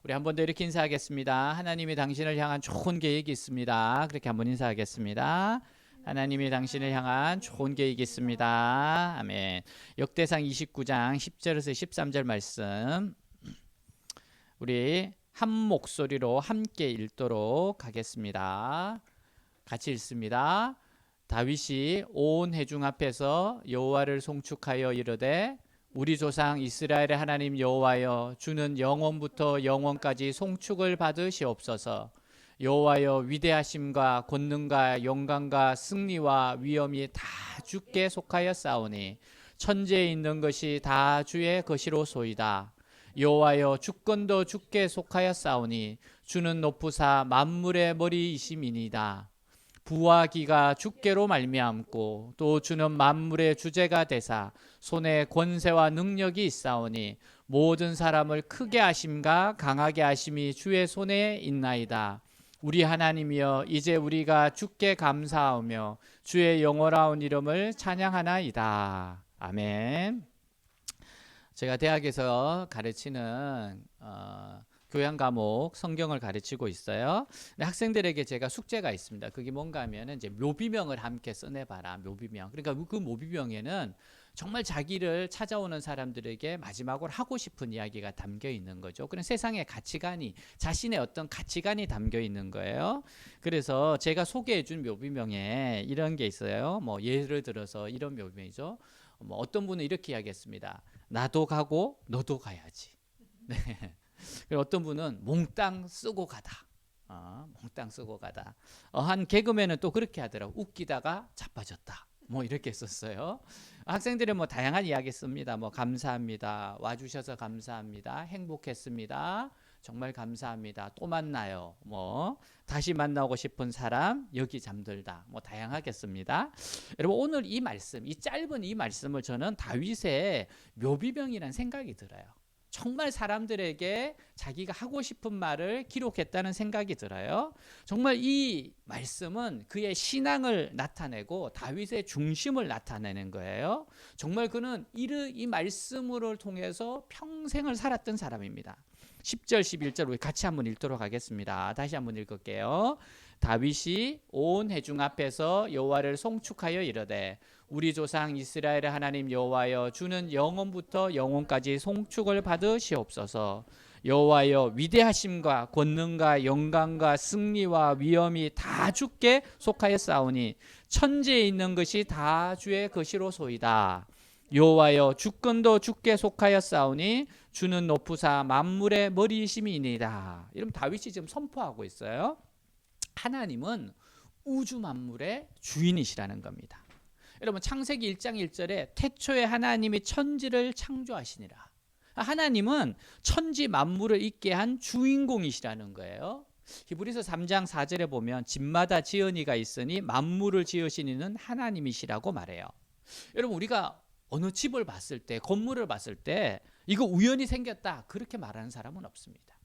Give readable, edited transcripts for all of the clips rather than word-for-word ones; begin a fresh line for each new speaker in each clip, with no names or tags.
우리 한 번 더 이렇게 인사하겠습니다. 하나님이 당신을 향한 좋은 계획이 있습니다. 그렇게 한번 인사하겠습니다. 하나님이 당신을 향한 좋은 계획이 있습니다. 아멘. 역대상 29장 10절에서 13절 말씀 우리 한 목소리로 함께 읽도록 하겠습니다. 같이 읽습니다. 다윗이 온 회중 앞에서 여호와를 송축하여 이르되 우리 조상 이스라엘의 하나님 여호와여, 주는 영원부터 영원까지 송축을 받으시옵소서. 여호와여, 위대하심과 권능과 영광과 승리와 위엄이 다 주께 속하였사오니 천지에 있는 것이 다 주의 것이로소이다. 여호와여, 주권도 주께 속하였사오니 주는 높으사 만물의 머리이심이니이다. 부와 기가 주께로 말미암고 또 주는 만물의 주제가 되사 손에 권세와 능력이 있사오니 모든 사람을 크게 하심과 강하게 하심이 주의 손에 있나이다. 우리 하나님이여, 이제 우리가 주께 감사하며 주의 영원하온 이름을 찬양하나이다. 아멘. 제가 대학에서 가르치는 교양 과목 성경을 가르치고 있어요. 근데 학생들에게 제가 숙제가 있습니다. 그게 뭔가 하면은 이제 묘비명을 함께 써내봐라. 묘비명. 그러니까 그 묘비명에는 정말 자기를 찾아오는 사람들에게 마지막으로 하고 싶은 이야기가 담겨 있는 거죠. 그런 세상의 가치관이, 자신의 어떤 가치관이 담겨 있는 거예요. 그래서 제가 소개해준 묘비명에 이런 게 있어요. 뭐 예를 들어서 이런 묘비명이죠. 뭐 어떤 분은 이렇게 이야기했습니다. 나도 가고 너도 가야지. 네. 어떤 분은 몽땅 쓰고 가다. 몽땅 쓰고 가다. 한 개그맨은 또 그렇게 하더라고. 웃기다가 자빠졌다. 뭐 이렇게 썼어요. 학생들은 뭐 다양한 이야기 씁니다. 뭐 감사합니다. 와주셔서 감사합니다. 행복했습니다. 정말 감사합니다. 또 만나요. 뭐 다시 만나고 싶은 사람, 여기 잠들다. 뭐 다양하겠습니다. 여러분, 오늘 이 말씀, 이 짧은 이 말씀을 저는 다윗의 묘비명이라는 생각이 들어요. 정말 사람들에게 자기가 하고 싶은 말을 기록했다는 생각이 들어요. 정말 이 말씀은 그의 신앙을 나타내고 다윗의 중심을 나타내는 거예요. 정말 그는 이 말씀을 통해서 평생을 살았던 사람입니다. 10절 11절 우리 같이 한번 읽도록 하겠습니다. 다시 한번 읽을게요. 다윗이 온 회중 앞에서 여호와를 송축하여 이르되 우리 조상 이스라엘의 하나님 여호와여, 주는 영원부터 영원까지 송축을 받으시옵소서. 여호와여, 위대하심과 권능과 영광과 승리와 위엄이 다 주께 속하였사오니 천지에 있는 것이 다 주의 것이로소이다. 여호와여, 주권도 주께 속하였사오니 주는 높으사 만물의 머리이심이니이다. 이러면 다윗이 지금 선포하고 있어요. 하나님은 우주 만물의 주인이시라는 겁니다. 여러분, 창세기 1장 1절에 태초에 하나님이 천지를 창조하시니라. 하나님은 천지 만물을 있게 한 주인공이시라는 거예요. 히브리서 3장 4절에 보면 집마다 지은이가 있으니 만물을 지으신 이는 하나님이시라고 말해요. 여러분, 우리가 어느 집을 봤을 때, 건물을 봤을 때 이거 우연히 생겼다 그렇게 말하는 사람은 없습니다.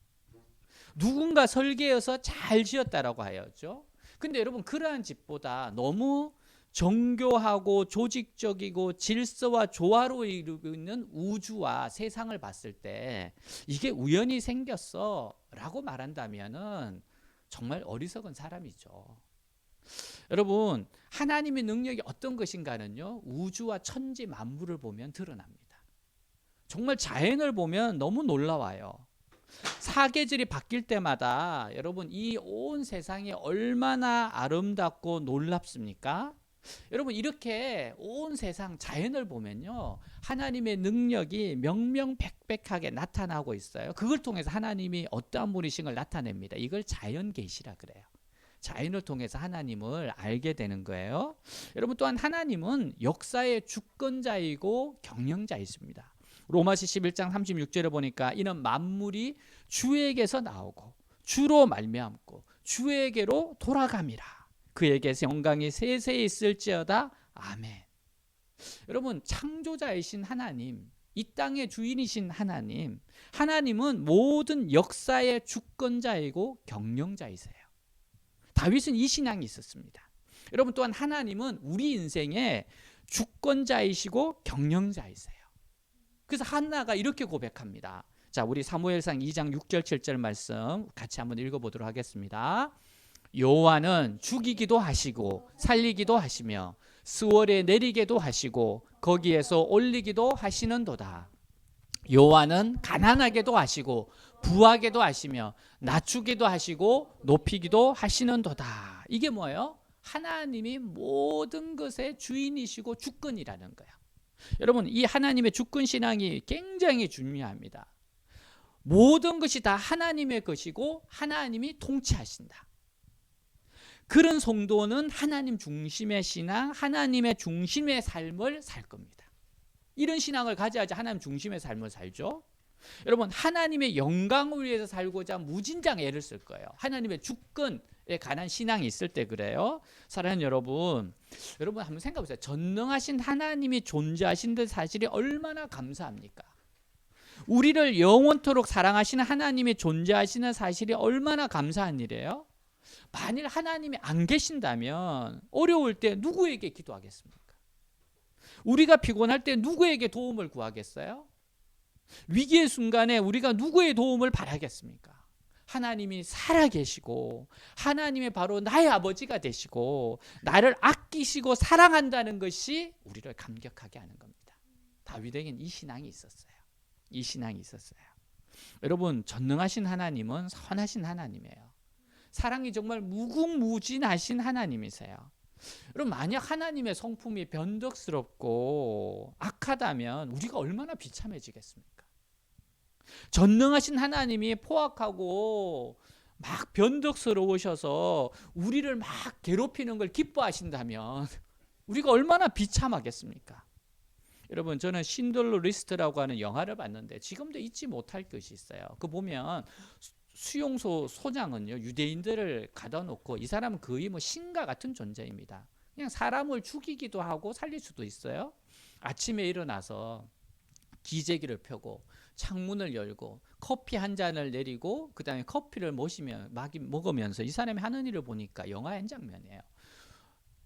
누군가 설계해서 잘 지었다라고 하였죠. 근데 여러분, 그러한 집보다 너무 정교하고 조직적이고 질서와 조화로 이루고 있는 우주와 세상을 봤을 때 이게 우연히 생겼어 라고 말한다면은 정말 어리석은 사람이죠. 여러분, 하나님의 능력이 어떤 것인가는요, 우주와 천지 만물을 보면 드러납니다. 정말 자연을 보면 너무 놀라워요. 사계절이 바뀔 때마다 여러분, 이 온 세상이 얼마나 아름답고 놀랍습니까? 여러분, 이렇게 온 세상 자연을 보면요, 하나님의 능력이 명명백백하게 나타나고 있어요. 그걸 통해서 하나님이 어떠한 분이신 걸 나타냅니다. 이걸 자연계시라 그래요. 자연을 통해서 하나님을 알게 되는 거예요. 여러분, 또한 하나님은 역사의 주권자이고 경영자이십니다. 로마서 11장 36절에 보니까 이는 만물이 주에게서 나오고 주로 말미암고 주에게로 돌아감이라. 그에게서 영광이 세세히 있을지어다. 아멘. 여러분, 창조자이신 하나님, 이 땅의 주인이신 하나님, 하나님은 모든 역사의 주권자이고 경영자이세요. 다윗은 이 신앙이 있었습니다. 여러분, 또한 하나님은 우리 인생의 주권자이시고 경영자이세요. 그래서 한나가 이렇게 고백합니다. 자, 우리 사무엘상 2장 6절 7절 말씀 같이 한번 읽어보도록 하겠습니다. 여호와는 죽이기도 하시고 살리기도 하시며 스월에 내리게도 하시고 거기에서 올리기도 하시는도다. 여호와는 가난하게도 하시고 부하게도 하시며 낮추기도 하시고 높이기도 하시는도다. 이게 뭐예요? 하나님이 모든 것의 주인이시고 주권이라는 거예요. 여러분, 이 하나님의 주권 신앙이 굉장히 중요합니다. 모든 것이 다 하나님의 것이고 하나님이 통치하신다. 그런 성도는 하나님 중심의 신앙, 하나님의 중심의 삶을 살 겁니다. 이런 신앙을 가져야지 하나님 중심의 삶을 살죠. 여러분, 하나님의 영광을 위해서 살고자 무진장 애를 쓸 거예요. 하나님의 주권에 관한 신앙이 있을 때 그래요. 사랑하는 여러분 한번 생각해 보세요. 전능하신 하나님이 존재하신 데 사실이 얼마나 감사합니까? 우리를 영원토록 사랑하시는 하나님이 존재하시는 사실이 얼마나 감사한 일이에요? 만일 하나님이 안 계신다면 어려울 때 누구에게 기도하겠습니까? 우리가 피곤할 때 누구에게 도움을 구하겠어요? 위기의 순간에 우리가 누구의 도움을 바라겠습니까? 하나님이 살아계시고 하나님이 바로 나의 아버지가 되시고 나를 아끼시고 사랑한다는 것이 우리를 감격하게 하는 겁니다. 다윗에게는 이 신앙이 있었어요. 이 신앙이 있었어요. 여러분, 전능하신 하나님은 선하신 하나님이에요. 사랑이 정말 무궁무진하신 하나님이세요. 여러분, 만약 하나님의 성품이 변덕스럽고 악하다면 우리가 얼마나 비참해지겠습니까? 전능하신 하나님이 포악하고 막 변덕스러우셔서 우리를 막 괴롭히는 걸 기뻐하신다면 우리가 얼마나 비참하겠습니까? 여러분, 저는 신들러 리스트라고 하는 영화를 봤는데 지금도 잊지 못할 것이 있어요. 그 보면 수용소 소장은요, 유대인들을 가다 놓고 이 사람은 거의 뭐 신과 같은 존재입니다. 그냥 사람을 죽이기도 하고 살릴 수도 있어요. 아침에 일어나서 기저귀를 펴고 창문을 열고 커피 한 잔을 내리고 그 다음에 커피를 먹으면서 이 사람이 하는 일을 보니까 영화 한 장면이에요.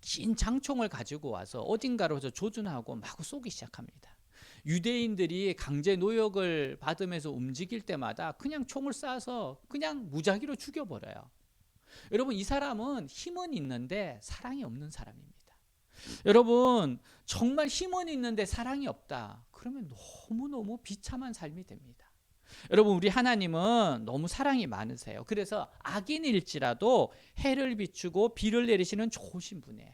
긴 장총을 가지고 와서 어딘가로 조준하고 마구 쏘기 시작합니다. 유대인들이 강제 노역을 받으면서 움직일 때마다 그냥 총을 쏴서 그냥 무작위로 죽여버려요. 여러분, 이 사람은 힘은 있는데 사랑이 없는 사람입니다. 여러분, 정말 힘은 있는데 사랑이 없다. 그러면 너무너무 비참한 삶이 됩니다. 여러분, 우리 하나님은 너무 사랑이 많으세요. 그래서 악인일지라도 해를 비추고 비를 내리시는 좋으신 분이에요.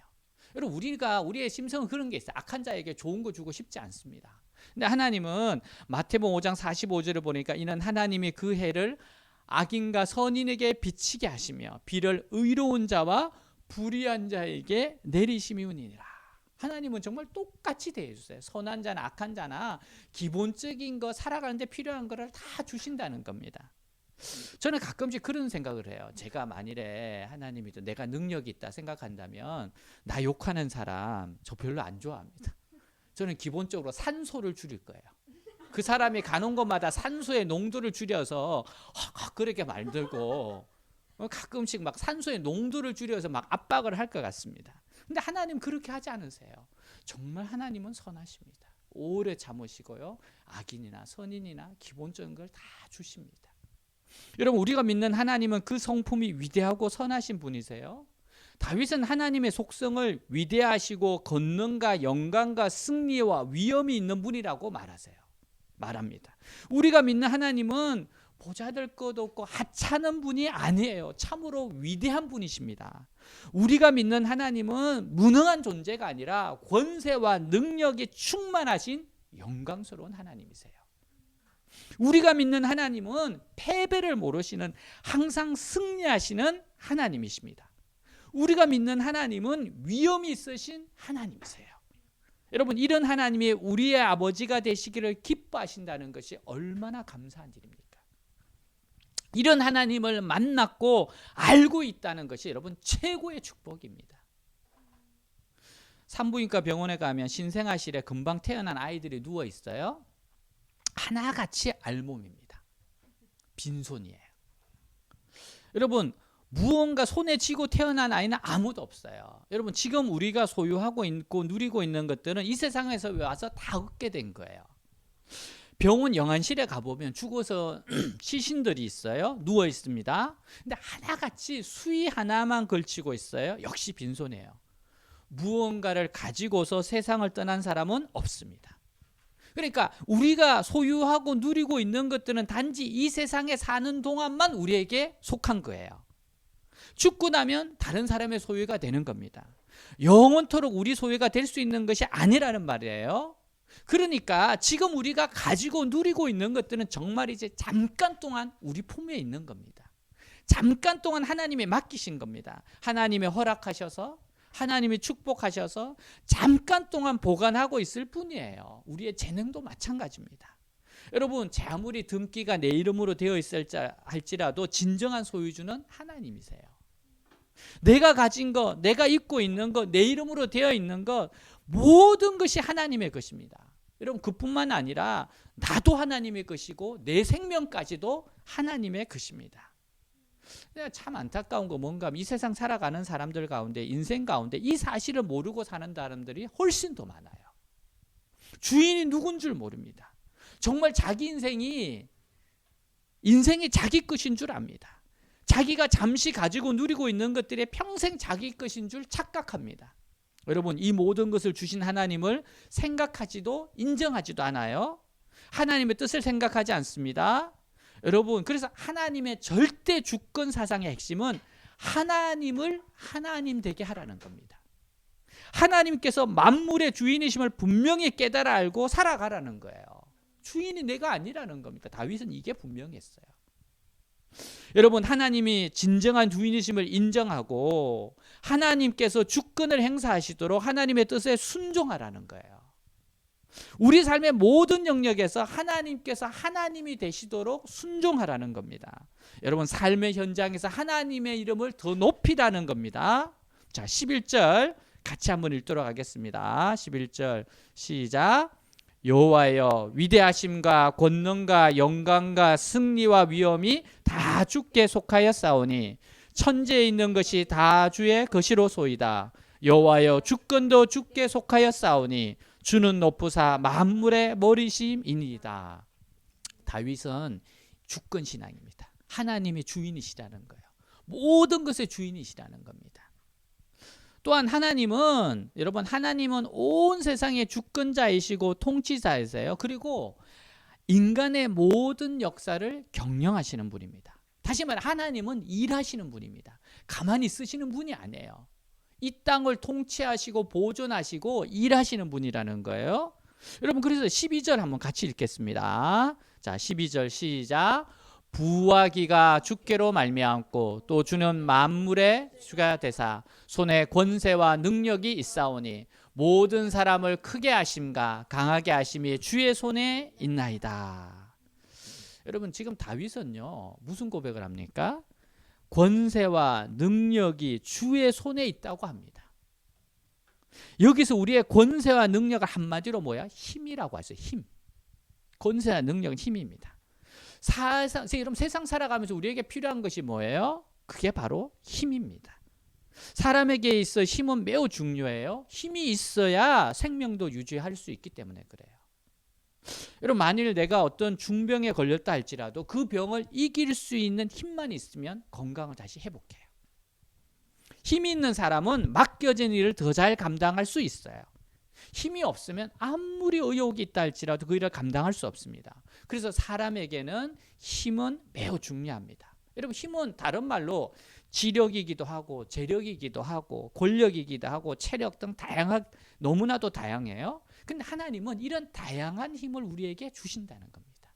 여러분, 우리의 심성은 그런 게 있어요. 악한 자에게 좋은 거 주고 싶지 않습니다. 근데 하나님은 마태복음 5장 45절을 보니까 이는 하나님이 그 해를 악인과 선인에게 비치게 하시며 비를 의로운 자와 불의한 자에게 내리심이니라. 하나님은 정말 똑같이 대해주세요. 선한 자나 악한 자나 기본적인 거 살아가는데 필요한 거를 다 주신다는 겁니다. 저는 가끔씩 그런 생각을 해요. 제가 만일에 하나님이 내가 능력이 있다 생각한다면 나 욕하는 사람 저 별로 안 좋아합니다. 저는 기본적으로 산소를 줄일 거예요. 그 사람이 가는 곳마다 산소의 농도를 줄여서 그렇게 만들고 가끔씩 막 산소의 농도를 줄여서 막 압박을 할 것 같습니다. 근데 하나님 그렇게 하지 않으세요. 정말 하나님은 선하십니다. 오래 참으시고요. 악인이나 선인이나 기본적인 걸 다 주십니다. 여러분, 우리가 믿는 하나님은 그 성품이 위대하고 선하신 분이세요. 다윗은 하나님의 속성을 위대하시고 권능과 영광과 승리와 위엄이 있는 분이라고 말합니다. 우리가 믿는 하나님은 보잘될 것 없고 하찮은 분이 아니에요. 참으로 위대한 분이십니다. 우리가 믿는 하나님은 무능한 존재가 아니라 권세와 능력이 충만하신 영광스러운 하나님이세요. 우리가 믿는 하나님은 패배를 모르시는 항상 승리하시는 하나님이십니다. 우리가 믿는 하나님은 위엄이 있으신 하나님이세요. 여러분, 이런 하나님이 우리의 아버지가 되시기를 기뻐하신다는 것이 얼마나 감사한 일입니까? 이런 하나님을 만났고 알고 있다는 것이 여러분 최고의 축복입니다. 산부인과 병원에 가면 신생아실에 금방 태어난 아이들이 누워 있어요. 하나같이 알몸입니다. 빈손이에요. 여러분, 무언가 손에 쥐고 태어난 아이는 아무도 없어요. 여러분, 지금 우리가 소유하고 있고 누리고 있는 것들은 이 세상에서 와서 다 얻게 된 거예요. 병원 영안실에 가보면 죽어서 시신들이 있어요. 누워 있습니다. 근데 하나같이 수의 하나만 걸치고 있어요. 역시 빈손이에요. 무언가를 가지고서 세상을 떠난 사람은 없습니다. 그러니까 우리가 소유하고 누리고 있는 것들은 단지 이 세상에 사는 동안만 우리에게 속한 거예요. 죽고 나면 다른 사람의 소유가 되는 겁니다. 영원토록 우리 소유가 될 수 있는 것이 아니라는 말이에요. 그러니까 지금 우리가 가지고 누리고 있는 것들은 정말 이제 잠깐 동안 우리 품에 있는 겁니다. 잠깐 동안 하나님이 맡기신 겁니다. 하나님이 허락하셔서, 하나님이 축복하셔서 잠깐 동안 보관하고 있을 뿐이에요. 우리의 재능도 마찬가지입니다. 여러분, 제 아무리 등기가 내 이름으로 되어 있을지 할지라도 진정한 소유주는 하나님이세요. 내가 가진 것, 내가 입고 있는 것, 내 이름으로 되어 있는 것, 모든 것이 하나님의 것입니다. 여러분, 그뿐만 아니라 나도 하나님의 것이고 내 생명까지도 하나님의 것입니다. 참 안타까운 거 뭔가 이 세상 살아가는 사람들 가운데, 인생 가운데 이 사실을 모르고 사는 사람들이 훨씬 더 많아요. 주인이 누군 줄 모릅니다. 정말 자기 인생이 자기 것인 줄 압니다. 자기가 잠시 가지고 누리고 있는 것들이 평생 자기 것인 줄 착각합니다. 여러분, 이 모든 것을 주신 하나님을 생각하지도 인정하지도 않아요. 하나님의 뜻을 생각하지 않습니다. 여러분, 그래서 하나님의 절대 주권 사상의 핵심은 하나님을 하나님 되게 하라는 겁니다. 하나님께서 만물의 주인이심을 분명히 깨달아 알고 살아가라는 거예요. 주인이 내가 아니라는 겁니다. 다윗은 이게 분명했어요. 여러분, 하나님이 진정한 주인이심을 인정하고 하나님께서 주권을 행사하시도록 하나님의 뜻에 순종하라는 거예요. 우리 삶의 모든 영역에서 하나님께서 하나님이 되시도록 순종하라는 겁니다. 여러분, 삶의 현장에서 하나님의 이름을 더 높이라는 겁니다. 자, 11절 같이 한번 읽도록 하겠습니다. 11절 시작. 여호와여, 위대하심과 권능과 영광과 승리와 위엄이 다 주께 속하였사오니 천지에 있는 것이 다 주의 것이로소이다. 여호와여, 주권도 주께 속하였사오니 주는 높으사 만물의 머리심이니이다. 다윗은 주권 신앙입니다. 하나님이 주인이시라는 거예요. 모든 것의 주인이시라는 겁니다. 또한 하나님은, 여러분, 하나님은 온 세상의 주권자이시고 통치자이세요. 그리고 인간의 모든 역사를 경영하시는 분입니다. 다시 말해 하나님은 일하시는 분입니다. 가만히 있으시는 분이 아니에요. 이 땅을 통치하시고 보존하시고 일하시는 분이라는 거예요. 여러분, 그래서 12절 한번 같이 읽겠습니다. 자, 12절 시작. 부와 기가 주께로 말미암고 또 주는 만물의 주가 되사 손에 권세와 능력이 있사오니 모든 사람을 크게 하심과 강하게 하심이 주의 손에 있나이다. 여러분, 지금 다윗은요 무슨 고백을 합니까? 권세와 능력이 주의 손에 있다고 합니다. 여기서 우리의 권세와 능력을 한마디로 뭐야? 힘이라고 하죠. 힘. 권세와 능력은 힘입니다. 여러분, 세상 살아가면서 우리에게 필요한 것이 뭐예요? 그게 바로 힘입니다. 사람에게 있어 힘은 매우 중요해요. 힘이 있어야 생명도 유지할 수 있기 때문에 그래요. 여러분, 만일 내가 어떤 중병에 걸렸다 할지라도 그 병을 이길 수 있는 힘만 있으면 건강을 다시 회복해요. 힘이 있는 사람은 맡겨진 일을 더 잘 감당할 수 있어요. 힘이 없으면 아무리 의욕이 있다 할지라도 그 일을 감당할 수 없습니다. 그래서 사람에게는 힘은 매우 중요합니다. 여러분, 힘은 다른 말로 지력이기도 하고 재력이기도 하고 권력이기도 하고 체력 등 너무나도 다양해요. 근데 하나님은 이런 다양한 힘을 우리에게 주신다는 겁니다.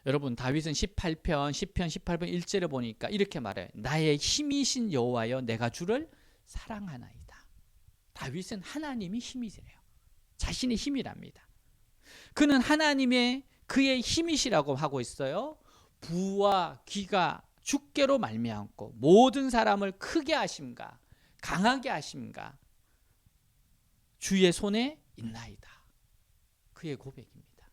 여러분, 다윗은 18편 18편 1절에 보니까 이렇게 말해요. 나의 힘이신 여호와여, 내가 주를 사랑하나이다. 다윗은 하나님이 힘이세요. 자신의 힘이랍니다. 그는 하나님의 그의 힘이시라고 하고 있어요. 부와 귀가 주께로 말미암고 모든 사람을 크게 하심과 강하게 하심과 주의 손에 있나이다. 그의 고백입니다.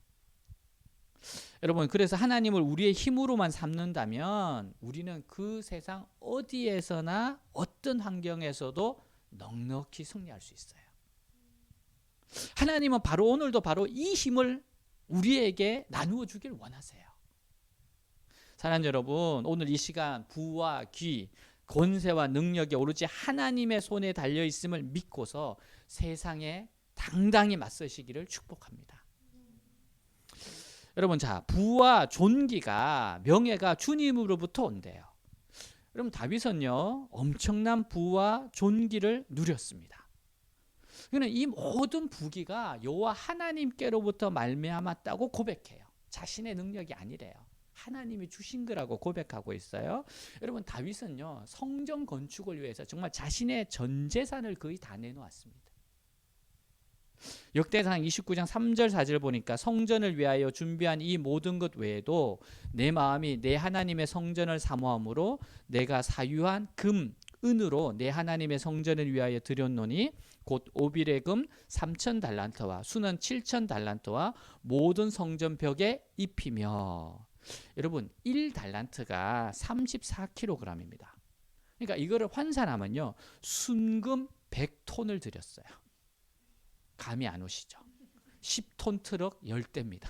여러분, 그래서 하나님을 우리의 힘으로만 삼는다면 우리는 그 세상 어디에서나 어떤 환경에서도 넉넉히 승리할 수 있어요. 하나님은 바로 오늘도 바로 이 힘을 우리에게 나누어 주길 원하세요. 사랑하는 여러분, 오늘 이 시간 부와 귀, 권세와 능력이 오로지 하나님의 손에 달려 있음을 믿고서 세상에 당당히 맞서시기를 축복합니다. 여러분, 자, 부와 존귀가, 명예가 주님으로부터 온대요. 여러분, 다윗은요 엄청난 부와 존귀를 누렸습니다. 그는 이 모든 부귀가 여호와 하나님께로부터 말미암았다고 고백해요. 자신의 능력이 아니래요. 하나님이 주신 거라고 고백하고 있어요. 여러분, 다윗은요 성전 건축을 위해서 정말 자신의 전 재산을 거의 다 내놓았습니다. 역대상 29장 3절 4절 보니까 성전을 위하여 준비한 이 모든 것 외에도 내 마음이 내 하나님의 성전을 사모함으로 내가 사유한 금, 은으로 내 하나님의 성전을 위하여 드렸노니 곧 오빌의 금 3천 달란트와 수는 7천 달란트와 모든 성전 벽에 입히며. 여러분, 1달란트가 34kg입니다. 그러니까 이거를 환산하면요 순금 100톤을 드렸어요. 감이 안 오시죠? 10톤 트럭 10대입니다.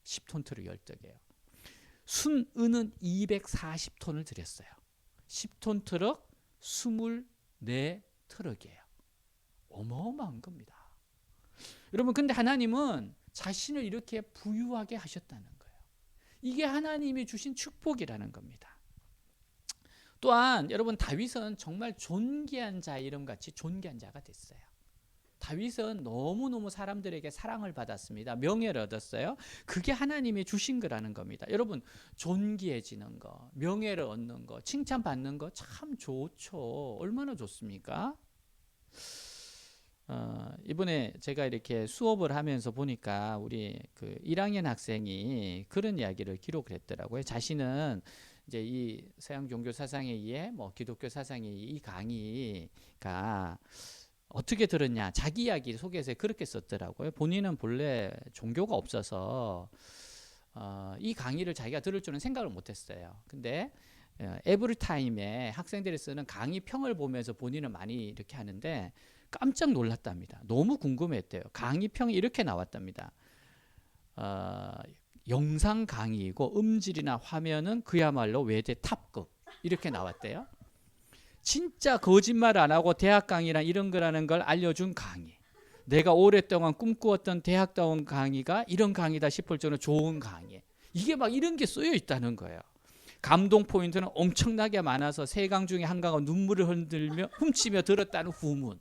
10톤 트럭 10대예요. 순은은 240톤을 드렸어요. 10톤 트럭 24트럭이에요. 어마어마한 겁니다. 여러분, 근데 하나님은 자신을 이렇게 부유하게 하셨다는 거예요. 이게 하나님이 주신 축복이라는 겁니다. 또한 여러분, 다윗은 정말 존귀한 자 이름같이 존귀한 자가 됐어요. 다윗은 너무너무 사람들에게 사랑을 받았습니다. 명예를 얻었어요. 그게 하나님이 주신 거라는 겁니다. 여러분, 존귀해지는 거, 명예를 얻는 거, 칭찬받는 거 참 좋죠. 얼마나 좋습니까? 이번에 제가 이렇게 수업을 하면서 보니까 우리 그 1학년 학생이 그런 이야기를 기록을 했더라고요. 자신은 이제 이 서양 종교 사상에 의해 뭐 기독교 사상에 의해 이 강의가 어떻게 들었냐, 자기 이야기 소개서 그렇게 썼더라고요. 본인은 본래 종교가 없어서 이 강의를 자기가 들을 줄은 생각을 못했어요. 근데 에브리타임에 학생들이 쓰는 강의 평을 보면서 본인은 많이 이렇게 하는데 깜짝 놀랐답니다. 너무 궁금했대요. 강의 평이 이렇게 나왔답니다. 영상 강의이고 음질이나 화면은 그야말로 외대 탑급 이렇게 나왔대요. 진짜 거짓말 안 하고 대학 강의란 이런 거라는 걸 알려준 강의. 내가 오랫동안 꿈꾸었던 대학다운 강의가 이런 강의다 싶을 정도로 좋은 강의. 이게 막 이런 게 쓰여 있다는 거예요. 감동 포인트는 엄청나게 많아서 세 강 중에 한 강은 눈물을 흔들며 훔치며 들었다는 후문.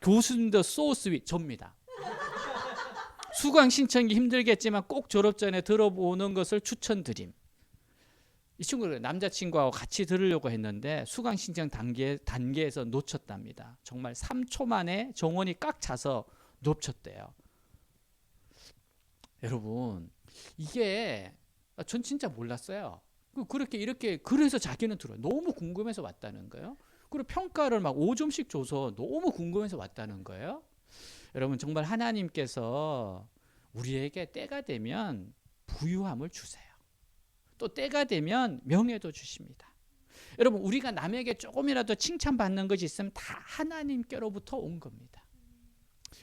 교수님도 소스윗 접니다. 수강 신청이 힘들겠지만 꼭 졸업 전에 들어보는 것을 추천드림. 이 친구는 남자친구하고 같이 들으려고 했는데 수강 신청 단계에서 놓쳤답니다. 정말 3초 만에 정원이 꽉 차서 놓쳤대요. 여러분, 이게 전 진짜 몰랐어요. 그렇게 이렇게 그래서 자기는 들어요. 너무 궁금해서 왔다는 거예요. 그리고 평가를 막 5점씩 줘서 너무 궁금해서 왔다는 거예요. 여러분, 정말 하나님께서 우리에게 때가 되면 부유함을 주세요. 또 때가 되면 명예도 주십니다. 여러분, 우리가 남에게 조금이라도 칭찬받는 것이 있으면 다 하나님께로부터 온 겁니다.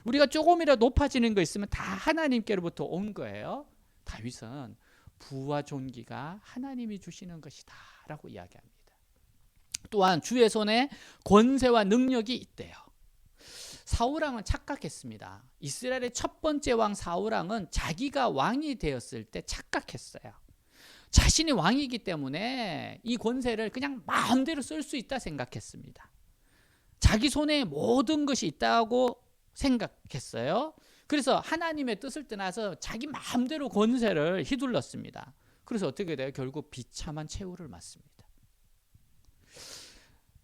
우리가 조금이라도 높아지는 거 있으면 다 하나님께로부터 온 거예요. 다윗은 부와 존귀가 하나님이 주시는 것이다 라고 이야기합니다. 또한 주의 손에 권세와 능력이 있대요. 사울왕은 착각했습니다. 이스라엘의 첫 번째 왕 사울왕은 자기가 왕이 되었을 때 착각했어요. 자신이 왕이기 때문에 이 권세를 그냥 마음대로 쓸 수 있다 생각했습니다. 자기 손에 모든 것이 있다고 생각했어요. 그래서 하나님의 뜻을 떠나서 자기 마음대로 권세를 휘둘렀습니다. 그래서 어떻게 돼요? 결국 비참한 최후를 맞습니다.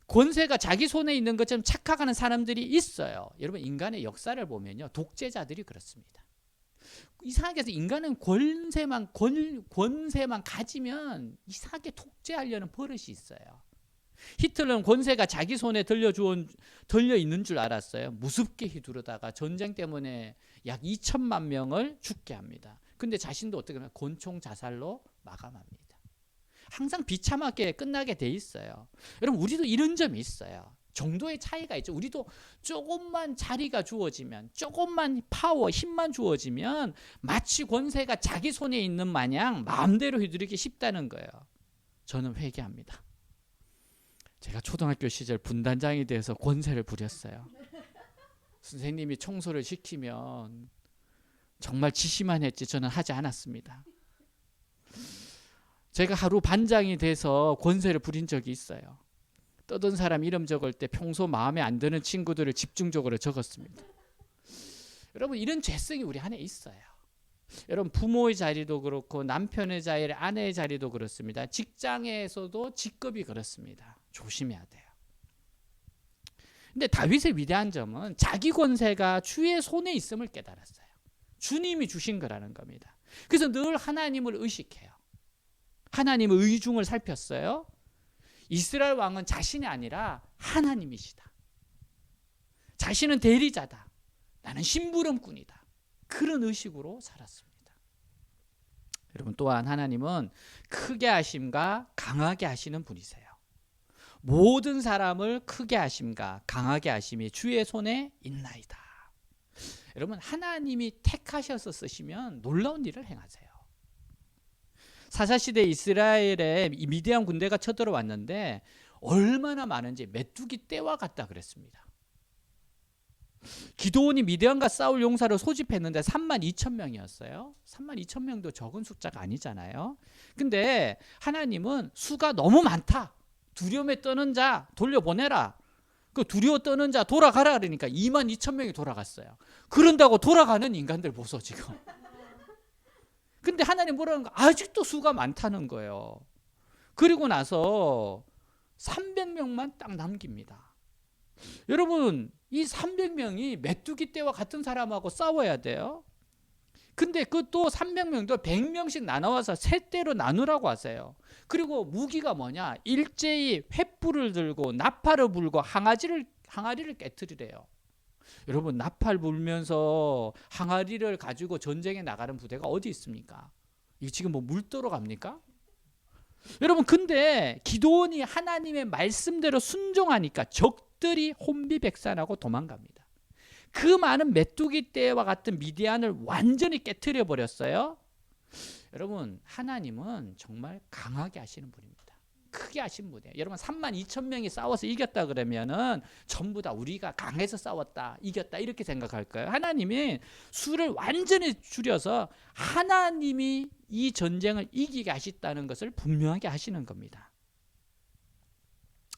권세가 자기 손에 있는 것처럼 착각하는 사람들이 있어요. 여러분, 인간의 역사를 보면요, 독재자들이 그렇습니다. 이상하게 해서 인간은 권세만 가지면 이상하게 독재하려는 버릇이 있어요. 히틀러는 권세가 자기 손에 들려 있는 줄 알았어요. 무섭게 휘두르다가 전쟁 때문에 약 2천만 명을 죽게 합니다. 근데 자신도 어떻게 하면 권총 자살로 마감합니다. 항상 비참하게 끝나게 돼 있어요. 여러분, 우리도 이런 점이 있어요. 정도의 차이가 있죠. 우리도 조금만 자리가 주어지면, 조금만 파워, 힘만 주어지면 마치 권세가 자기 손에 있는 마냥 마음대로 휘두르기 쉽다는 거예요. 저는 회개합니다. 제가 초등학교 시절 분단장이 돼서 권세를 부렸어요. 선생님이 청소를 시키면 정말 지시만 했지 저는 하지 않았습니다. 제가 하루 반장이 돼서 권세를 부린 적이 있어요. 떠든 사람 이름 적을 때 평소 마음에 안 드는 친구들을 집중적으로 적었습니다. 여러분, 이런 죄성이 우리 안에 있어요. 여러분, 부모의 자리도 그렇고 남편의 자리, 아내의 자리도 그렇습니다. 직장에서도 직급이 그렇습니다. 조심해야 돼요. 근데 다윗의 위대한 점은 자기 권세가 주의 손에 있음을 깨달았어요. 주님이 주신 거라는 겁니다. 그래서 늘 하나님을 의식해요. 하나님의 의중을 살폈어요. 이스라엘 왕은 자신이 아니라 하나님이시다. 자신은 대리자다. 나는 심부름꾼이다. 그런 의식으로 살았습니다. 여러분, 또한 하나님은 크게 하심과 강하게 하시는 분이세요. 모든 사람을 크게 하심과 강하게 하심이 주의 손에 있나이다. 여러분, 하나님이 택하셔서 쓰시면 놀라운 일을 행하세요. 사사시대 이스라엘에 미디안 군대가 쳐들어왔는데 얼마나 많은지 메뚜기 떼와 같다 그랬습니다. 기드온이 미디안과 싸울 용사를 소집했는데 32,000명이었어요. 32,000명도 적은 숫자가 아니잖아요. 근데 하나님은 수가 너무 많다. 두려움에 떠는 자 돌려보내라. 그 두려워 떠는 자 돌아가라 그러니까 22,000명이 돌아갔어요. 그런다고 돌아가는 인간들 보소 지금. 근데 하나님 뭐라는 거? 아직도 수가 많다는 거예요. 그리고 나서 300명만 딱 남깁니다. 여러분, 이 300명이 메뚜기 떼와 같은 사람하고 싸워야 돼요. 근데 그것도 300명도 100명씩 나눠와서 세 떼로 나누라고 하세요. 그리고 무기가 뭐냐? 일제히 횃불을 들고 나팔을 불고 항아리를 깨트리래요. 여러분, 나팔 불면서 항아리를 가지고 전쟁에 나가는 부대가 어디 있습니까? 이거 지금 뭐 물도로 갑니까? 여러분, 근데 기드온이 하나님의 말씀대로 순종하니까 적들이 혼비백산하고 도망갑니다. 그 많은 메뚜기 떼와 같은 미디안을 완전히 깨트려 버렸어요. 여러분, 하나님은 정말 강하게 하시는 분입니다. 크게 하신 분이에요. 여러분, 32,000명이 싸워서 이겼다 그러면은 전부 다 우리가 강해서 싸웠다, 이겼다 이렇게 생각할 거예요. 하나님이 수를 완전히 줄여서 하나님이 이 전쟁을 이기게 하셨다는 것을 분명하게 하시는 겁니다.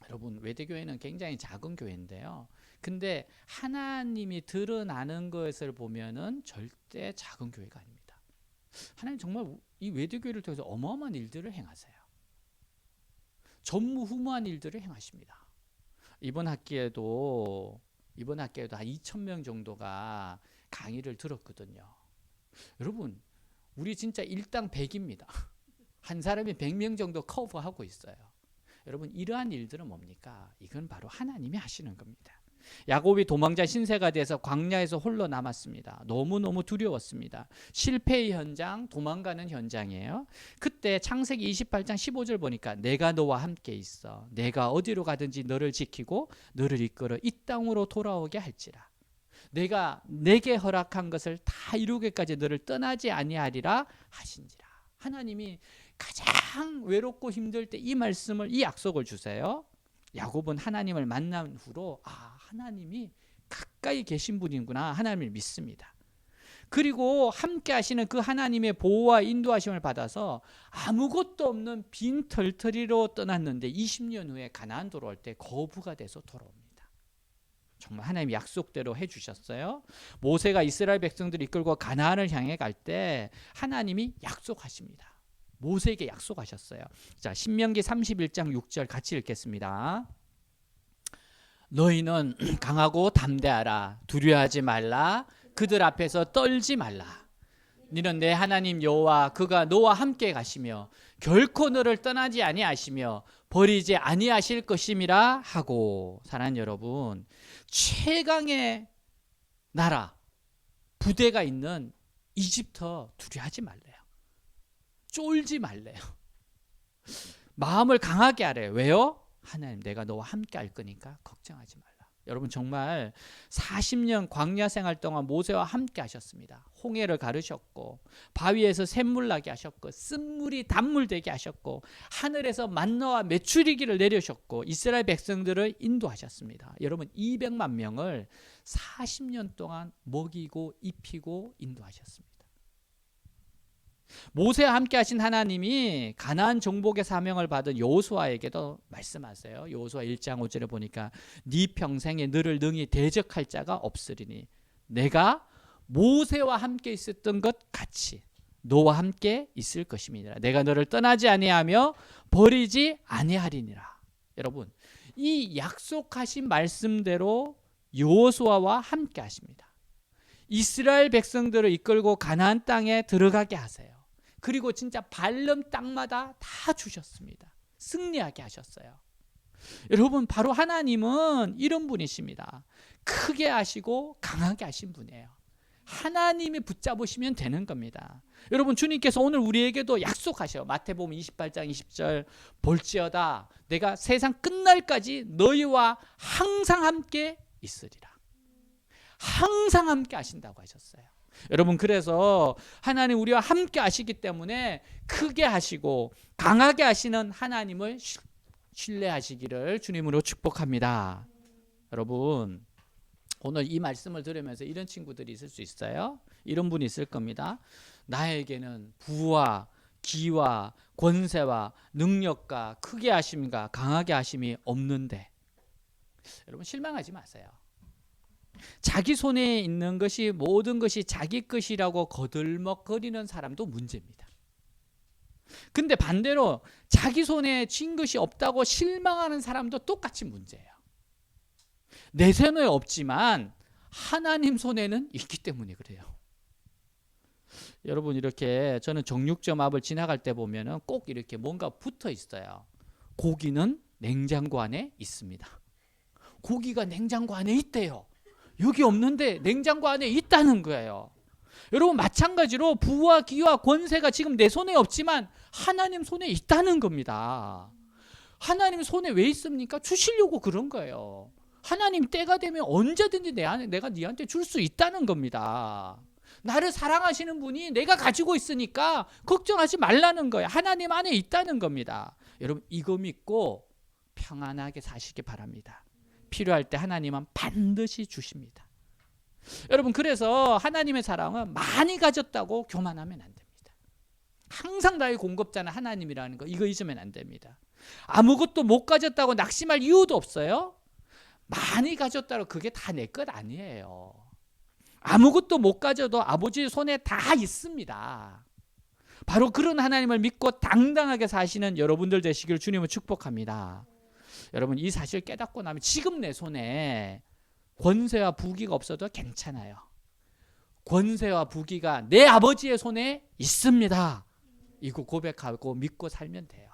여러분, 외대교회는 굉장히 작은 교회인데요. 근데 하나님이 드러나는 것을 보면은 절대 작은 교회가 아닙니다. 하나님 정말 이 외대교회를 통해서 어마어마한 일들을 행하세요. 전무후무한 일들을 행하십니다. 이번 학기에도 한 2,000명 정도가 강의를 들었거든요. 여러분, 우리 진짜 일당 100입니다. 한 사람이 100명 정도 커버하고 있어요. 여러분, 이러한 일들은 뭡니까? 이건 바로 하나님이 하시는 겁니다. 야곱이 도망자 신세가 돼서 광야에서 홀로 남았습니다. 너무너무 두려웠습니다. 실패의 현장, 도망가는 현장이에요. 그때 창세기 28장 15절 보니까 내가 너와 함께 있어. 내가 어디로 가든지 너를 지키고 너를 이끌어 이 땅으로 돌아오게 할지라. 내가 내게 허락한 것을 다 이루기까지 너를 떠나지 아니하리라 하신지라. 하나님이 가장 외롭고 힘들 때 이 말씀을, 이 약속을 주세요. 야곱은 하나님을 만난 후로 하나님이 가까이 계신 분이구나, 하나님을 믿습니다. 그리고 함께 하시는 그 하나님의 보호와 인도하심을 받아서 아무것도 없는 빈 털터리로 떠났는데 20년 후에 가나안 돌아올 때 거부가 돼서 돌아옵니다. 정말 하나님 약속대로 해주셨어요. 모세가 이스라엘 백성들을 이끌고 가나안을 향해 갈 때 하나님이 약속하십니다. 모세에게 약속하셨어요. 자, 신명기 31장 6절 같이 읽겠습니다. 너희는 강하고 담대하라. 두려워하지 말라. 그들 앞에서 떨지 말라. 너는 내 하나님 여호와 그가 너와 함께 가시며 결코 너를 떠나지 아니하시며 버리지 아니하실 것임이라 하고. 사랑하는 여러분, 최강의 나라 부대가 있는 이집트 두려워하지 말래요. 쫄지 말래요. 마음을 강하게 하래요. 왜요? 하나님 내가 너와 함께 할 거니까 걱정하지 말라. 여러분 정말 40년 광야 생활 동안 모세와 함께 하셨습니다. 홍해를 가르셨고 바위에서 샘물 나게 하셨고 쓴물이 단물 되게 하셨고 하늘에서 만나와 메추리기를 내려셨고 이스라엘 백성들을 인도하셨습니다. 여러분 200만 명을 40년 동안 먹이고 입히고 인도하셨습니다. 모세와 함께 하신 하나님이 가나안 정복의 사명을 받은 여호수아에게도 말씀하세요. 여호수아 1장 5절에 보니까 네 평생에 너를 능히 대적할 자가 없으리니 내가 모세와 함께 있었던 것 같이 너와 함께 있을 것임이니라. 내가 너를 떠나지 아니하며 버리지 아니하리니라. 여러분 이 약속하신 말씀대로 여호수아와 함께 하십니다. 이스라엘 백성들을 이끌고 가나안 땅에 들어가게 하세요. 그리고 진짜 발름 땅마다 다 주셨습니다. 승리하게 하셨어요. 여러분 바로 하나님은 이런 분이십니다. 크게 하시고 강하게 하신 분이에요. 하나님이 붙잡으시면 되는 겁니다. 여러분 주님께서 오늘 우리에게도 약속하셔요. 마태복음 28장 20절 볼지어다 내가 세상 끝날까지 너희와 항상 함께 있으리라. 항상 함께 하신다고 하셨어요. 여러분 그래서 하나님 우리와 함께 하시기 때문에 크게 하시고 강하게 하시는 하나님을 신뢰하시기를 주님으로 축복합니다. 여러분 오늘 이 말씀을 들으면서 이런 친구들이 있을 수 있어요. 이런 분이 있을 겁니다. 나에게는 부와 기와 권세와 능력과 크게 하심과 강하게 하심이 없는데 여러분 실망하지 마세요. 자기 손에 있는 것이 모든 것이 자기 것이라고 거들먹거리는 사람도 문제입니다. 근데 반대로 자기 손에 쥔 것이 없다고 실망하는 사람도 똑같이 문제예요. 내 손에 없지만 하나님 손에는 있기 때문에 그래요. 여러분 이렇게 저는 정육점 앞을 지나갈 때 보면은 꼭 이렇게 뭔가 붙어 있어요. 고기는 냉장고 안에 있습니다. 고기가 냉장고 안에 있대요. 여기 없는데 냉장고 안에 있다는 거예요. 여러분 마찬가지로 부와 기와 권세가 지금 내 손에 없지만 하나님 손에 있다는 겁니다. 하나님 손에 왜 있습니까? 주시려고 그런 거예요. 하나님 때가 되면 언제든지 내가 네한테 줄 수 있다는 겁니다. 나를 사랑하시는 분이 내가 가지고 있으니까 걱정하지 말라는 거예요. 하나님 안에 있다는 겁니다. 여러분 이거 믿고 평안하게 사시기 바랍니다. 필요할 때 하나님은 반드시 주십니다. 여러분 그래서 하나님의 사랑은 많이 가졌다고 교만하면 안 됩니다. 항상 나의 공급자는 하나님이라는 거 이거 잊으면 안 됩니다. 아무것도 못 가졌다고 낙심할 이유도 없어요. 많이 가졌다고 그게 다 내 것 아니에요. 아무것도 못 가져도 아버지 손에 다 있습니다. 바로 그런 하나님을 믿고 당당하게 사시는 여러분들 되시기를 주님을 축복합니다. 여러분 이 사실 깨닫고 나면 지금 내 손에 권세와 부귀가 없어도 괜찮아요. 권세와 부귀가 내 아버지의 손에 있습니다. 이거 고백하고 믿고 살면 돼요.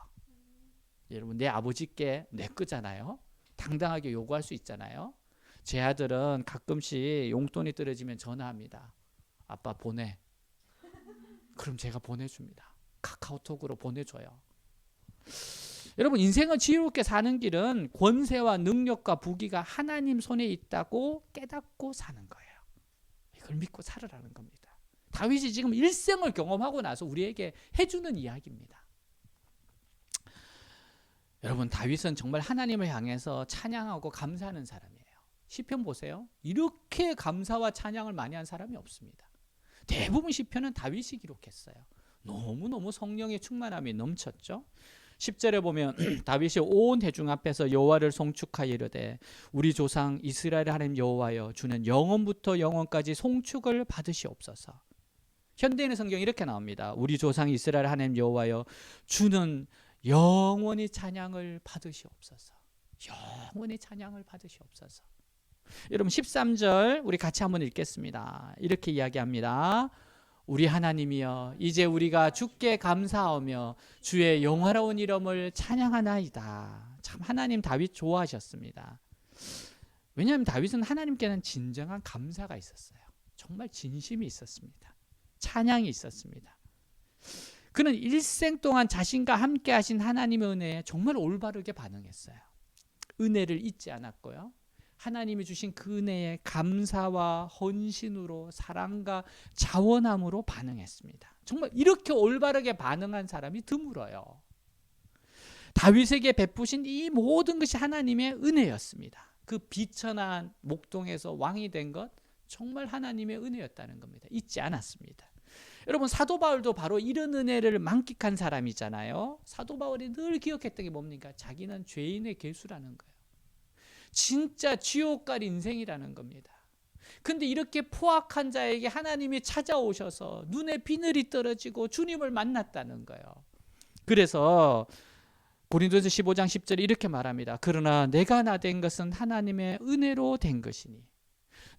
여러분 내 아버지께 내 거잖아요. 당당하게 요구할 수 있잖아요. 제 아들은 가끔씩 용돈이 떨어지면 전화합니다. 아빠 보내. 그럼 제가 보내줍니다. 카카오톡으로 보내줘요. 여러분 인생을 지혜롭게 사는 길은 권세와 능력과 부귀가 하나님 손에 있다고 깨닫고 사는 거예요. 이걸 믿고 살으라는 겁니다. 다윗이 지금 일생을 경험하고 나서 우리에게 해주는 이야기입니다. 여러분 다윗은 정말 하나님을 향해서 찬양하고 감사하는 사람이에요. 시편 보세요. 이렇게 감사와 찬양을 많이 한 사람이 없습니다. 대부분 시편은 다윗이 기록했어요. 너무너무 성령의 충만함이 넘쳤죠. 10절에 보면 다윗이 온 회중 앞에서 여호와를 송축하여 이르되 우리 조상 이스라엘 하나님 여호와여 주는 영원부터 영원까지 송축을 받으시옵소서. 현대인의 성경이 이렇게 나옵니다. 우리 조상 이스라엘 하나님 여호와여 주는 영원히 찬양을 받으시옵소서. 영원히 찬양을 받으시옵소서. 여러분 13절 우리 같이 한번 읽겠습니다. 이렇게 이야기합니다. 우리 하나님이여 이제 우리가 주께 감사하며 주의 영화로운 이름을 찬양하나이다. 참 하나님 다윗 좋아하셨습니다. 왜냐하면 다윗은 하나님께는 진정한 감사가 있었어요. 정말 진심이 있었습니다. 찬양이 있었습니다. 그는 일생 동안 자신과 함께 하신 하나님의 은혜에 정말 올바르게 반응했어요. 은혜를 잊지 않았고요. 하나님이 주신 그 은혜에 감사와 헌신으로 사랑과 자원함으로 반응했습니다. 정말 이렇게 올바르게 반응한 사람이 드물어요. 다윗에게 베푸신 이 모든 것이 하나님의 은혜였습니다. 그 비천한 목동에서 왕이 된 것 정말 하나님의 은혜였다는 겁니다. 잊지 않았습니다. 여러분, 사도 바울도 바로 이런 은혜를 만끽한 사람이잖아요. 사도 바울이 늘 기억했던 게 뭡니까? 자기는 죄인의 괴수라는 거예요. 진짜 지옥 갈 인생이라는 겁니다. 근데 이렇게 포악한 자에게 하나님이 찾아오셔서 눈에 비늘이 떨어지고 주님을 만났다는 거예요. 그래서 고린도서 15장 10절에 이렇게 말합니다. 그러나 내가 나 된 것은 하나님의 은혜로 된 것이니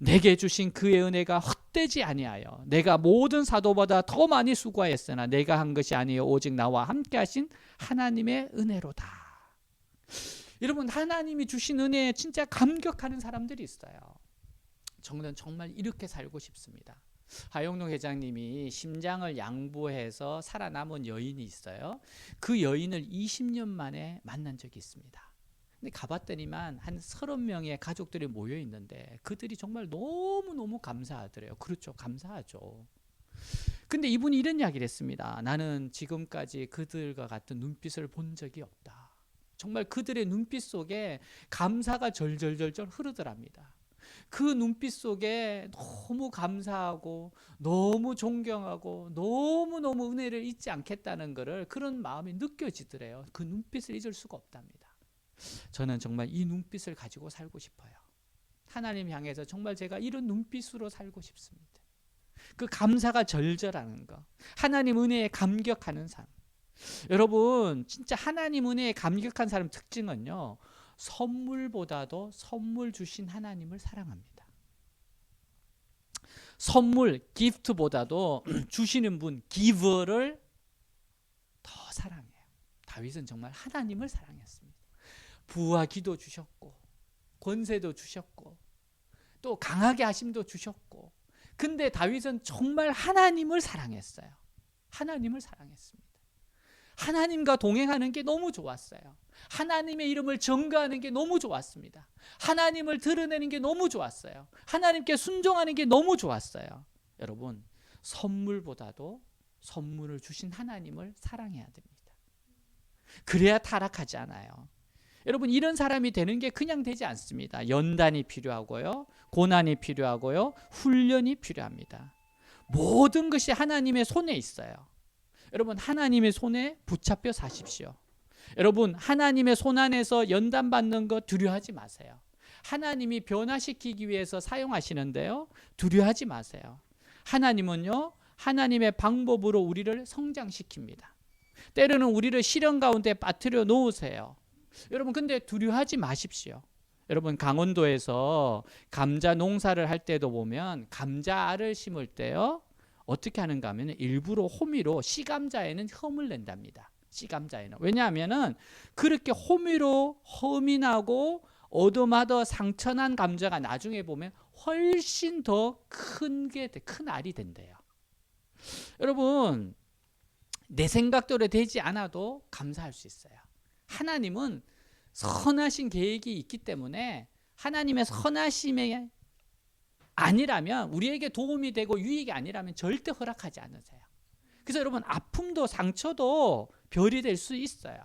내게 주신 그의 은혜가 헛되지 아니하여 내가 모든 사도보다 더 많이 수고하였으나 내가 한 것이 아니요 오직 나와 함께 하신 하나님의 은혜로다. 여러분, 하나님이 주신 은혜에 진짜 감격하는 사람들이 있어요. 저는 정말 이렇게 살고 싶습니다. 하영룡 회장님이 심장을 양보해서 살아남은 여인이 있어요. 그 여인을 20년 만에 만난 적이 있습니다. 근데 가봤더니만 한 30명의 가족들이 모여 있는데 그들이 정말 너무너무 감사하더래요. 그렇죠, 감사하죠. 근데 이분이 이런 이야기를 했습니다. 나는 지금까지 그들과 같은 눈빛을 본 적이 없다. 정말 그들의 눈빛 속에 감사가 절절절절 흐르더랍니다. 그 눈빛 속에 너무 감사하고 너무 존경하고 너무너무 은혜를 잊지 않겠다는 것을 그런 마음이 느껴지더래요. 그 눈빛을 잊을 수가 없답니다. 저는 정말 이 눈빛을 가지고 살고 싶어요. 하나님 향해서 정말 제가 이런 눈빛으로 살고 싶습니다. 그 감사가 절절하는 것, 하나님 은혜에 감격하는 삶. 여러분, 진짜 하나님 은혜에 감격한 사람 특징은요, 선물보다도 선물 주신 하나님을 사랑합니다. 선물, 기프트보다도 주시는 분, 기버를 더 사랑해요. 다윗은 정말 하나님을 사랑했습니다. 부와 기도 주셨고 권세도 주셨고 또 강하게 하심도 주셨고, 근데 다윗은 정말 하나님을 사랑했어요. 하나님을 사랑했습니다. 하나님과 동행하는 게 너무 좋았어요. 하나님의 이름을 전가하는 게 너무 좋았습니다. 하나님을 드러내는 게 너무 좋았어요. 하나님께 순종하는 게 너무 좋았어요. 여러분, 선물보다도 선물을 주신 하나님을 사랑해야 됩니다. 그래야 타락하지 않아요. 여러분, 이런 사람이 되는 게 그냥 되지 않습니다. 연단이 필요하고요, 고난이 필요하고요, 훈련이 필요합니다. 모든 것이 하나님의 손에 있어요. 여러분, 하나님의 손에 붙잡혀 사십시오. 여러분, 하나님의 손 안에서 연단받는 거 두려워하지 마세요. 하나님이 변화시키기 위해서 사용하시는데요, 두려워하지 마세요. 하나님은요, 하나님의 방법으로 우리를 성장시킵니다. 때로는 우리를 시련 가운데 빠뜨려 놓으세요. 여러분, 근데 두려워하지 마십시오. 여러분, 강원도에서 감자 농사를 할 때도 보면 감자알을 심을 때요, 어떻게 하는가 하면 일부러 호미로 씨감자에는 흠을 낸답니다. 씨감자에는. 왜냐하면 그렇게 호미로 흠이 나고 어두마더 상처난 감자가 나중에 보면 훨씬 더 큰 알이 된대요. 여러분, 내 생각대로 되지 않아도 감사할 수 있어요. 하나님은 선하신 계획이 있기 때문에 하나님의 선하심에 아니라면, 우리에게 도움이 되고 유익이 아니라면 절대 허락하지 않으세요. 그래서 여러분, 아픔도 상처도 별이 될 수 있어요.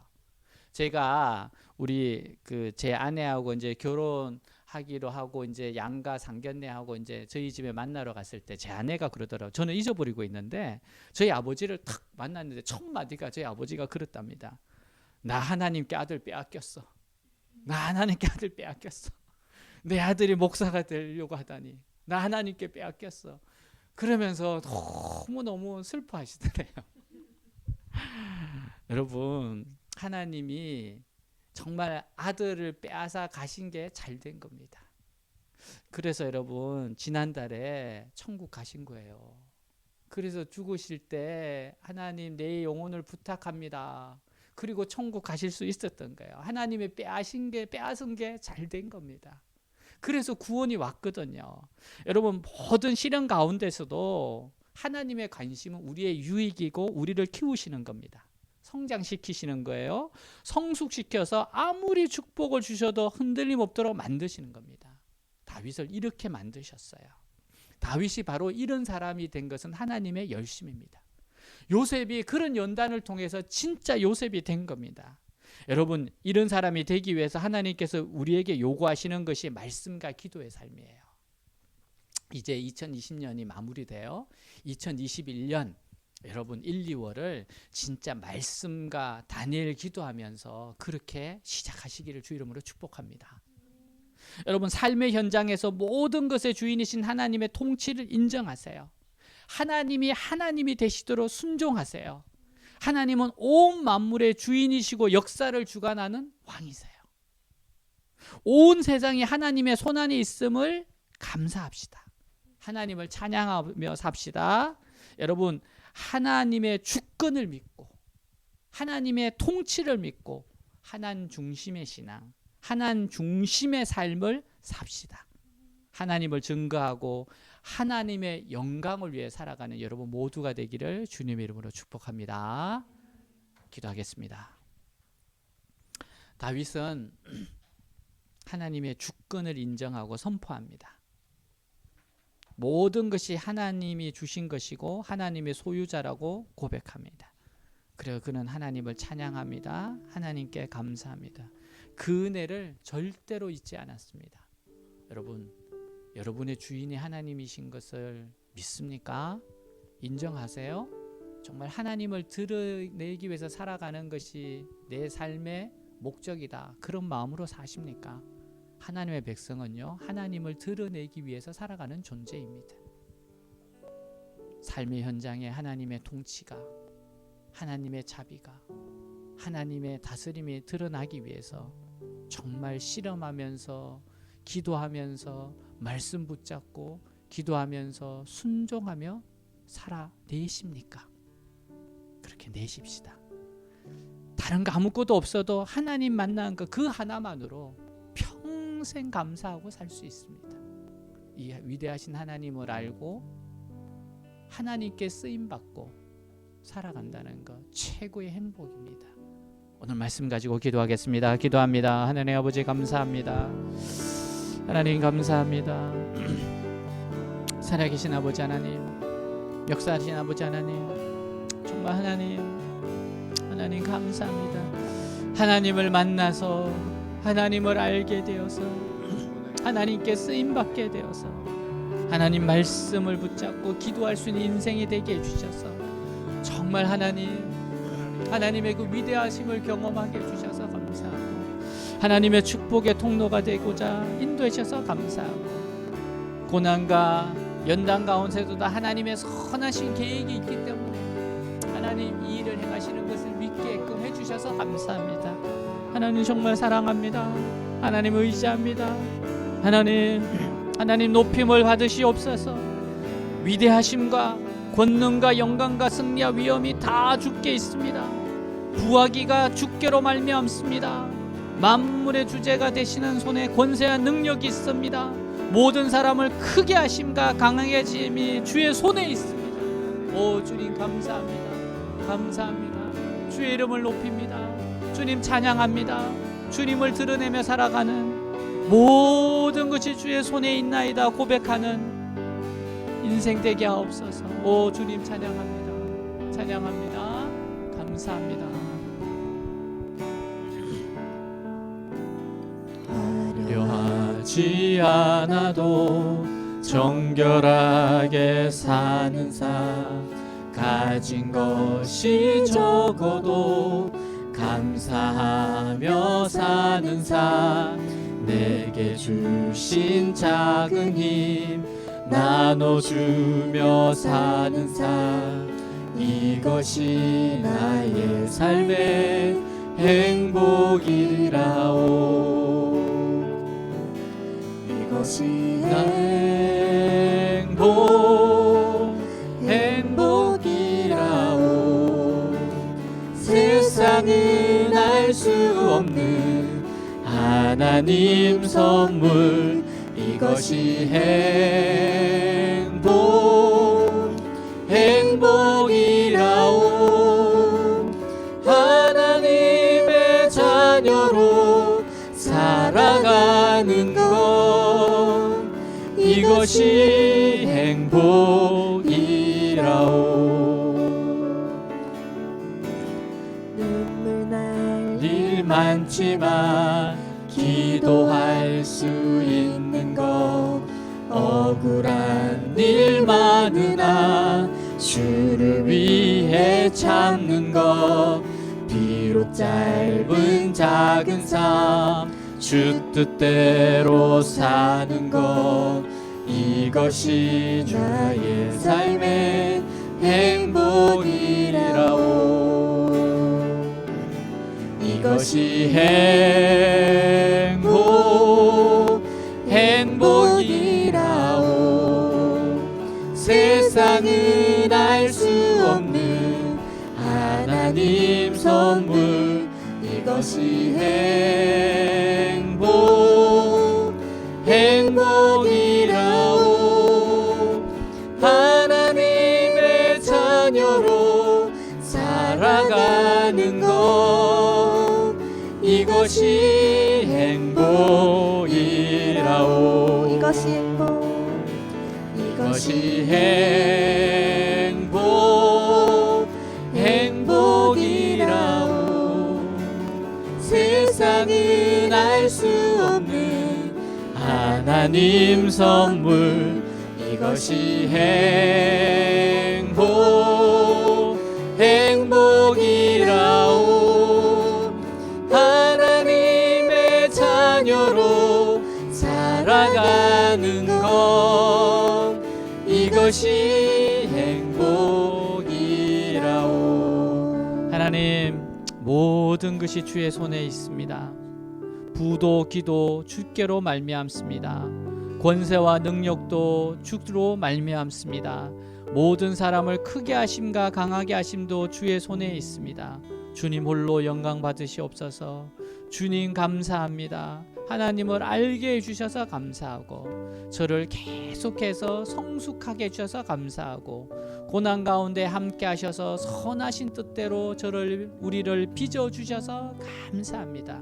제가 우리 제 아내하고 이제 결혼하기로 하고 이제 양가 상견례하고 이제 저희 집에 만나러 갔을 때 제 아내가 그러더라고요. 저는 잊어버리고 있는데 저희 아버지를 탁 만났는데 첫 마디가 저희 아버지가 그랬답니다. 나 하나님께 아들 빼앗겼어. 나 하나님께 아들 빼앗겼어. 내 아들이 목사가 되려고 하다니 나 하나님께 빼앗겼어. 그러면서 너무너무 슬퍼하시더래요. 여러분, 하나님이 정말 아들을 빼앗아 가신 게 잘 된 겁니다. 그래서 여러분, 지난달에 천국 가신 거예요. 그래서 죽으실 때 하나님, 내 영혼을 부탁합니다. 그리고 천국 가실 수 있었던 거예요. 하나님의 빼앗은 게 잘 된 겁니다. 그래서 구원이 왔거든요. 여러분, 모든 시련 가운데서도 하나님의 관심은 우리의 유익이고 우리를 키우시는 겁니다. 성장시키시는 거예요. 성숙시켜서 아무리 축복을 주셔도 흔들림 없도록 만드시는 겁니다. 다윗을 이렇게 만드셨어요. 다윗이 바로 이런 사람이 된 것은 하나님의 열심입니다. 요셉이 그런 연단을 통해서 진짜 요셉이 된 겁니다. 여러분, 이런 사람이 되기 위해서 하나님께서 우리에게 요구하시는 것이 말씀과 기도의 삶이에요. 이제 2020년이 마무리돼요. 2021년 여러분 1, 2월을 진짜 말씀과 다니엘 기도하면서 그렇게 시작하시기를 주 이름으로 축복합니다. 여러분, 삶의 현장에서 모든 것의 주인이신 하나님의 통치를 인정하세요. 하나님이 되시도록 순종하세요. 하나님은 온 만물의 주인이시고 역사를 주관하는 왕이세요. 온 세상이 하나님의 손안에 있음을 감사합시다. 하나님을 찬양하며 삽시다. 여러분, 하나님의 주권을 믿고 하나님의 통치를 믿고 하나님 중심의 신앙, 하나님 중심의 삶을 삽시다. 하나님을 증거하고 하나님의 영광을 위해 살아가는 여러분 모두가 되기를 주님의 이름으로 축복합니다. 기도하겠습니다. 다윗은 하나님의 주권을 인정하고 선포합니다. 모든 것이 하나님이 주신 것이고 하나님의 소유자라고 고백합니다. 그래서 그는 하나님을 찬양합니다. 하나님께 감사합니다. 그 은혜를 절대로 잊지 않았습니다. 여러분, 여러분의 주인이 하나님이신 것을 믿습니까? 인정하세요? 정말 하나님을 드러내기 위해서 살아가는 것이 내 삶의 목적이다, 그런 마음으로 사십니까? 하나님의 백성은요, 하나님을 드러내기 위해서 살아가는 존재입니다. 삶의 현장에 하나님의 통치가, 하나님의 자비가, 하나님의 다스림이 드러나기 위해서 정말 실험하면서 기도하면서 말씀 붙잡고 기도하면서 순종하며 살아내십니까? 그렇게 내십시다. 다른 거 아무것도 없어도 하나님 만난 거 그 하나만으로 평생 감사하고 살 수 있습니다. 이 위대하신 하나님을 알고 하나님께 쓰임받고 살아간다는 것 최고의 행복입니다. 오늘 말씀 가지고 기도하겠습니다. 기도합니다. 하나님 아버지 감사합니다. 하나님 감사합니다. 살아계신 아버지 하나님, 역사하신 아버지 하나님, 정말 하나님 감사합니다. 하나님을 만나서 하나님을 알게 되어서 하나님께 쓰임받게 되어서 하나님 말씀을 붙잡고 기도할 수 있는 인생이 되게 해주셔서 정말 하나님의 그 위대하심을 경험하게 해주셔서 감사하고 하나님의 축복의 통로가 되고자 인도해 주셔서 감사하고 고난과 연단 가운데서도 하나님의 선하신 계획이 있기 때문에 하나님 이 일을 행하시는 것을 믿게끔 해주셔서 감사합니다. 하나님 정말 사랑합니다. 하나님 의지합니다. 하나님 높임을 받으시옵소서. 위대하심과 권능과 영광과 승리와 위엄이 다 주께 있습니다. 구하기가 주께로 말미암습니다. 만물의 주제가 되시는 손에 권세와 능력이 있습니다. 모든 사람을 크게 하심과 강하게 하심이 주의 손에 있습니다. 오 주님 감사합니다. 감사합니다. 주의 이름을 높입니다. 주님 찬양합니다. 주님을 드러내며 살아가는 모든 것이 주의 손에 있나이다 고백하는 인생 되게 하옵소서. 오 주님 찬양합니다. 찬양합니다. 감사합니다. 화려하지 않아도 정결하게 사는 삶, 가진 것이 적어도 감사하며 사는 삶, 내게 주신 작은 힘 나눠주며 사는 삶, 이것이 나의 삶의 행복이라오. 이것이 나의 행복이라오. 세상은 알 수 없는 하나님 선물, 이것이 행복이라오. 자녀로 살아가는 것 이것이 행복이라오.
눈물 날
일 많지만 기도할 수 있는 것 억울한 일 많으나 주를 위해 참는 것 비록 짧은 작은 삶 주 뜻대로 사는 것 이것이 나의 삶의 행복이라오. 이것이 행복이라오. 세상은 알 수 없는 하나님 선물 이것이 행복이라오. 하나님의 자녀로 살아가는 것 이것이 행복이라오. 이것이 행복이라오. 세상은 알 수 없는 하나님 선물 이것이 행복이라오. 하나님의 자녀로 살아가는 것 이것이 행복이라오. 하나님, 모든 것이 주의 손에 있습니다. 부도 기도 주께로 말미암습니다. 권세와 능력도 주로 말미암습니다. 모든 사람을 크게 하심과 강하게 하심도 주의 손에 있습니다. 주님 홀로 영광 받으시옵소서. 주님 감사합니다. 하나님을 알게 해주셔서 감사하고 저를 계속해서 성숙하게 해주셔서 감사하고 고난 가운데 함께 하셔서 선하신 뜻대로 우리를 빚어주셔서 감사합니다.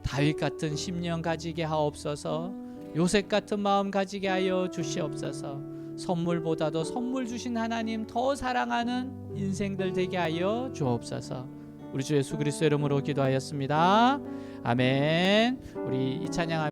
다윗 같은 심령 가지게 하옵소서. 요셉 같은 마음 가지게 하여 주시옵소서. 선물보다도 선물 주신 하나님 더 사랑하는 인생들 되게 하여 주옵소서. 우리 주 예수 그리스도 이름으로 기도하였습니다. 아멘. 우리 이 찬양